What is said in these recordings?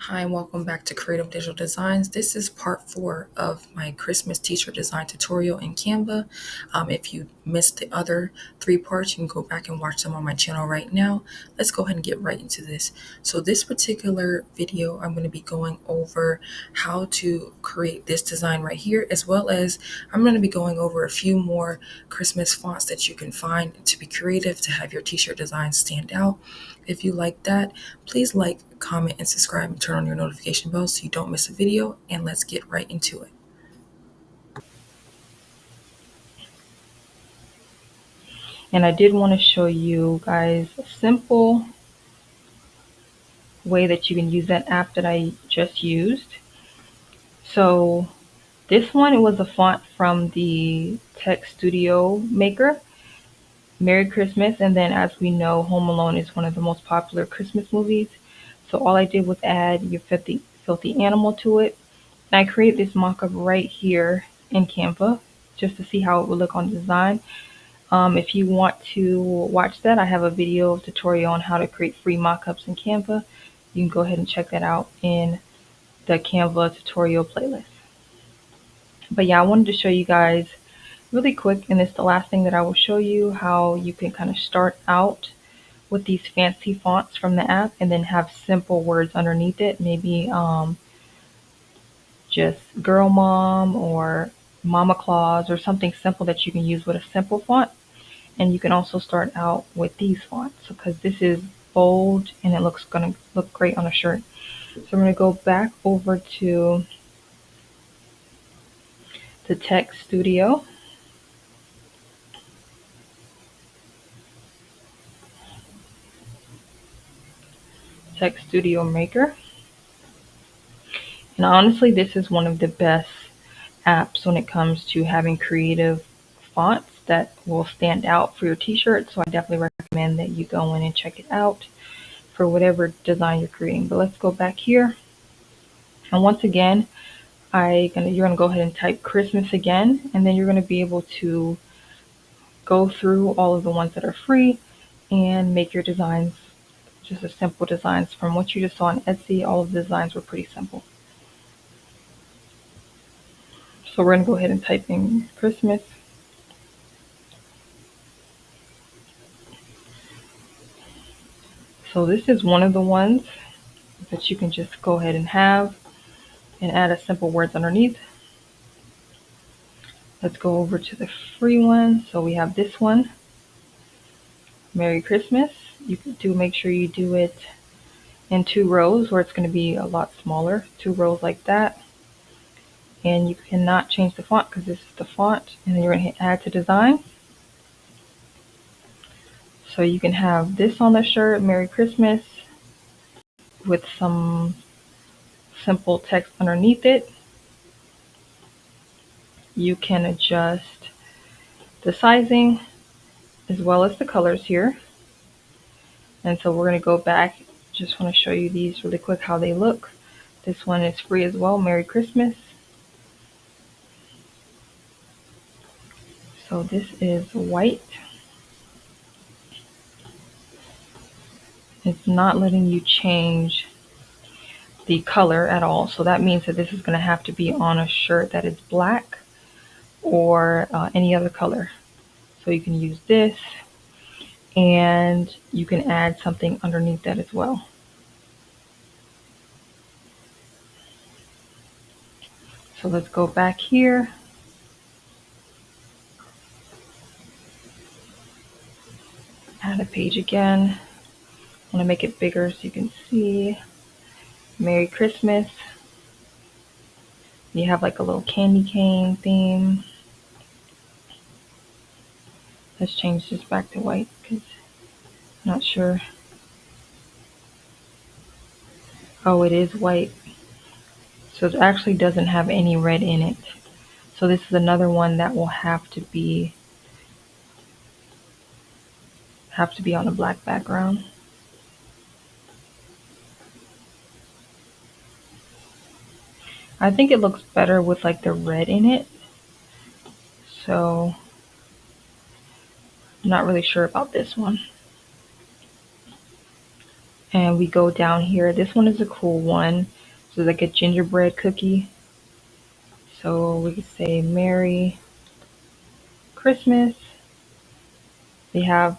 Hi, and welcome back to Creative Digital Designs. This is part 4 of my Christmas teacher design tutorial in Canva. If you missed the other 3 parts, you can go back and watch them on my channel right now. Let's go ahead and get right into this. So this particular video, I'm going to be going over how to create this design right here, as well as I'm going to be going over a few more Christmas fonts that you can find to be creative to have your t-shirt design stand out. If you like that, please like, comment, and subscribe and turn on your notification bell so you don't miss a video, and let's get right into it. And I did want to show you guys a simple way that you can use that app that I just used. So this one, it was a font from the Text Studio Maker, Merry Christmas. And then as we know, Home Alone is one of the most popular Christmas movies. So all I did was add your filthy animal to it. And I created this mock-up right here in Canva just to see how it would look on design. If you want to watch that, I have a video tutorial on how to create free mockups in Canva. You can go ahead and check that out in the Canva tutorial playlist. But yeah, I wanted to show you guys really quick, and it's the last thing that I will show you, how you can kind of start out with these fancy fonts from the app and then have simple words underneath it. Maybe just girl mom or mama claus or something simple that you can use with a simple font. And you can also start out with these fonts because this is bold and it looks gonna look great on a shirt. So I'm gonna go back over to the Text Studio. Text Studio Maker. And honestly, this is one of the best apps when it comes to having creative fonts that will stand out for your t-shirt. So I definitely recommend that you go in and check it out for whatever design you're creating. But let's go back here. And once again, you're gonna go ahead and type Christmas again, and then you're gonna be able to go through all of the ones that are free and make your designs just as simple designs. From what you just saw on Etsy, all of the designs were pretty simple. So we're gonna go ahead and type in Christmas. So this is one of the ones that you can just go ahead and have and add a simple words underneath. Let's go over to the free one. So we have this one, Merry Christmas. You can make sure you do it in 2 rows, where it's going to be a lot smaller, 2 rows like that. And you cannot change the font because this is the font. And then you're going to hit add to design. So you can have this on the shirt, Merry Christmas, with some simple text underneath it. You can adjust the sizing as well as the colors here. And so we're going to go back. Just want to show you these really quick, how they look. This one is free as well, Merry Christmas. So this is white. It's not letting you change the color at all. So that means that this is going to have to be on a shirt that is black or any other color. So you can use this, and you can add something underneath that as well. So let's go back here. Add a page again. I want to make it bigger so you can see. Merry Christmas. You have like a little candy cane theme. Let's change this back to white because I'm not sure. Oh, it is white. So it actually doesn't have any red in it. So this is another one that will have to be on a black background. I think it looks better with like the red in it. So I'm not really sure about this one. And we go down here. This one is a cool one. So it's like a gingerbread cookie. So we could say Merry Christmas. They have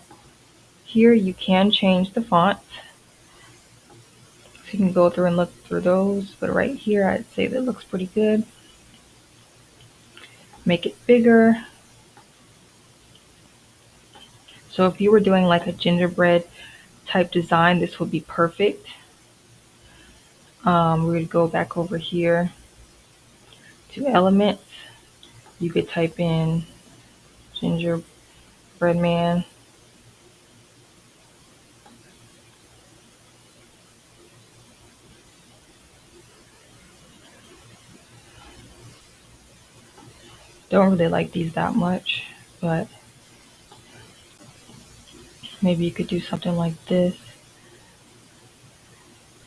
here you can change the font. So you can go through and look through those. But right here I'd say that looks pretty good. Make it bigger. So if you were doing like a gingerbread type design, this would be perfect. We would go back over here to elements. You could type in gingerbread man. Don't really like these that much, but maybe you could do something like this.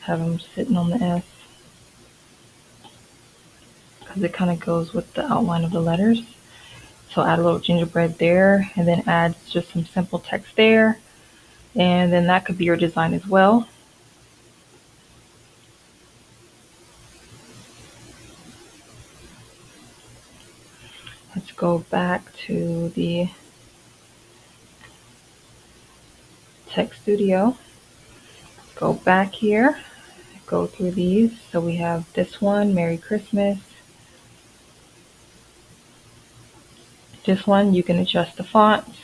Have them sitting on the S because it kind of goes with the outline of the letters. So add a little gingerbread there and then add just some simple text there. And then that could be your design as well. Let's go back to the Text Studio. Go back here, go through these. So we have this one, Merry Christmas. This one, you can adjust the fonts.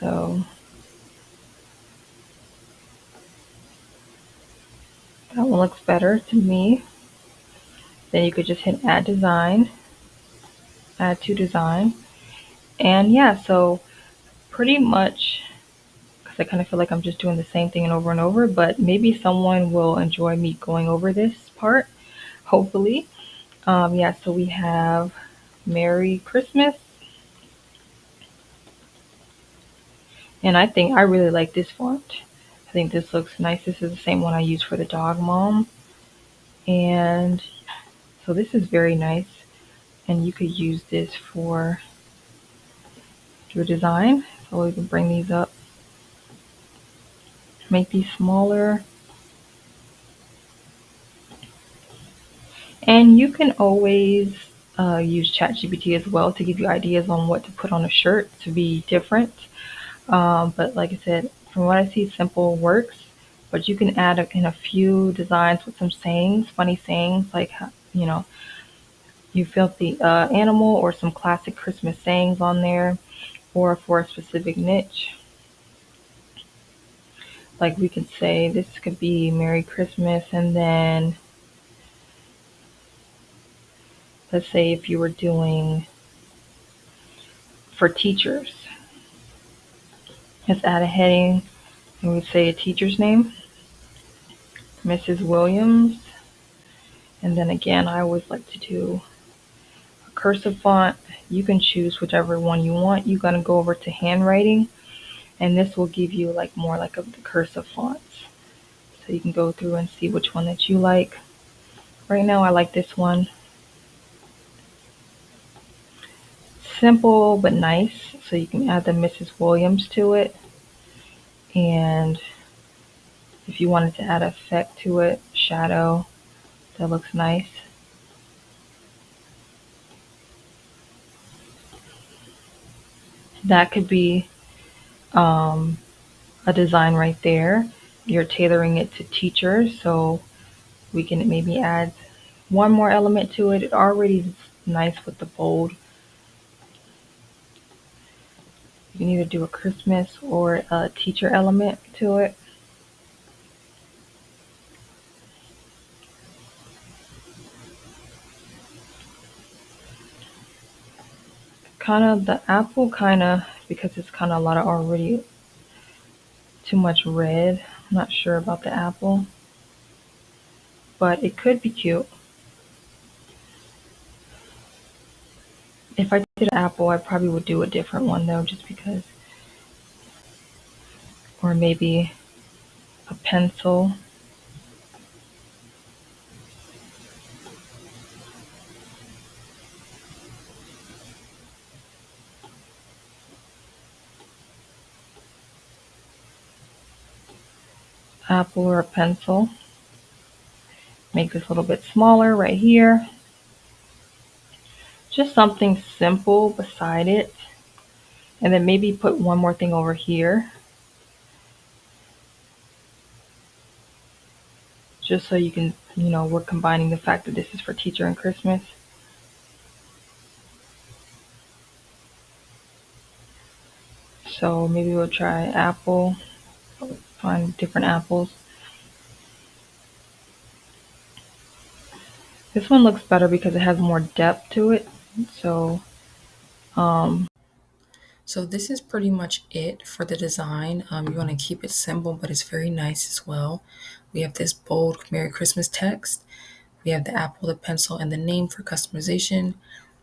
So that one looks better to me. Then you could just hit add design, add to design. And yeah, so pretty much, because I kind of feel like I'm just doing the same thing and over, but maybe someone will enjoy me going over this part, hopefully. Yeah, so we have Merry Christmas. And I really like this font. I think this looks nice. This is the same one I use for the dog mom. And so this is very nice. And you could use this for your design. So we can bring these up, make these smaller. And you can always use ChatGPT as well to give you ideas on what to put on a shirt to be different. But like I said, from what I see, simple works. But you can add in a few designs with some sayings, funny sayings, like, you know, you felt the animal or some classic Christmas sayings on there, or for a specific niche. Like we could say this could be Merry Christmas, and then let's say if you were doing for teachers, let's add a heading and we'd say a teacher's name, Mrs. Williams. And then again, I always like to do a cursive font. You can choose whichever one you want. You're gonna go over to handwriting, and this will give you like more like of the cursive fonts. So you can go through and see which one that you like. Right now I like this one. Simple but nice. So you can add the Mrs. Williams to it. And if you wanted to add effect to it, shadow, that looks nice. That could be a design right there. You're tailoring it to teachers, so we can maybe add one more element to it. It already is nice with the bold. You can either do a Christmas or a teacher element to it. Kind of the apple, kind of, because it's kind of a lot of already too much red. I'm not sure about the apple, but it could be cute. If I did an apple, I probably would do a different one though, just because, or maybe a pencil. apple or a pencil. Make this a little bit smaller right here. Just something simple beside it. And then maybe put one more thing over here. Just so you can, we're combining the fact that this is for teacher and Christmas. So maybe we'll try apple, find different apples. This one looks better because it has more depth to it. So, So this is pretty much it for the design. You want to keep it simple, but it's very nice as well. We have this bold Merry Christmas text. We have the apple, the pencil, and the name for customization.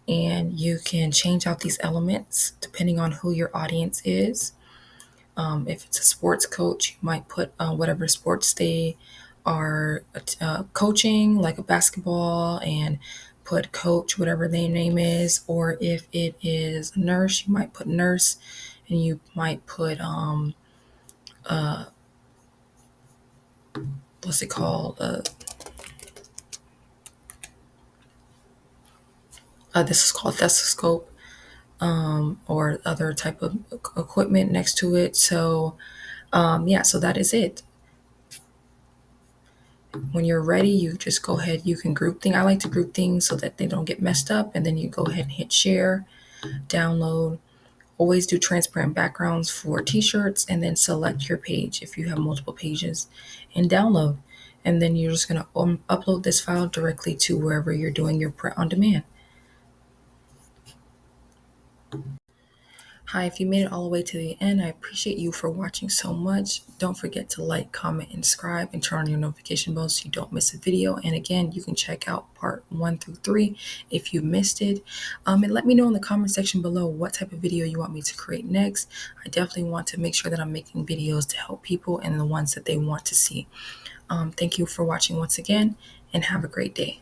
And you can change out these elements depending on who your audience is. If it's a sports coach, you might put whatever sports they are coaching, like a basketball, and put coach, whatever their name is. Or if it is a nurse, you might put nurse, and you might put what's it called? This is called stethoscope, or other type of equipment next to it. So yeah, so that is it. When you're ready, you just go ahead. You can group things. I like to group things so that they don't get messed up. And then you go ahead and hit share, download. Always do transparent backgrounds for t-shirts, and then select your page if you have multiple pages and download. And then you're just going to upload this file directly to wherever you're doing your print on demand. Hi, if you made it all the way to the end, I appreciate you for watching so much. Don't forget to like, comment, and subscribe, and turn on your notification bell so you don't miss a video. And again, you can check out part 1 through 3 if you missed it. And let me know in the comment section below what type of video you want me to create next. I definitely want to make sure that I'm making videos to help people and the ones that they want to see. Thank you for watching once again, and have a great day.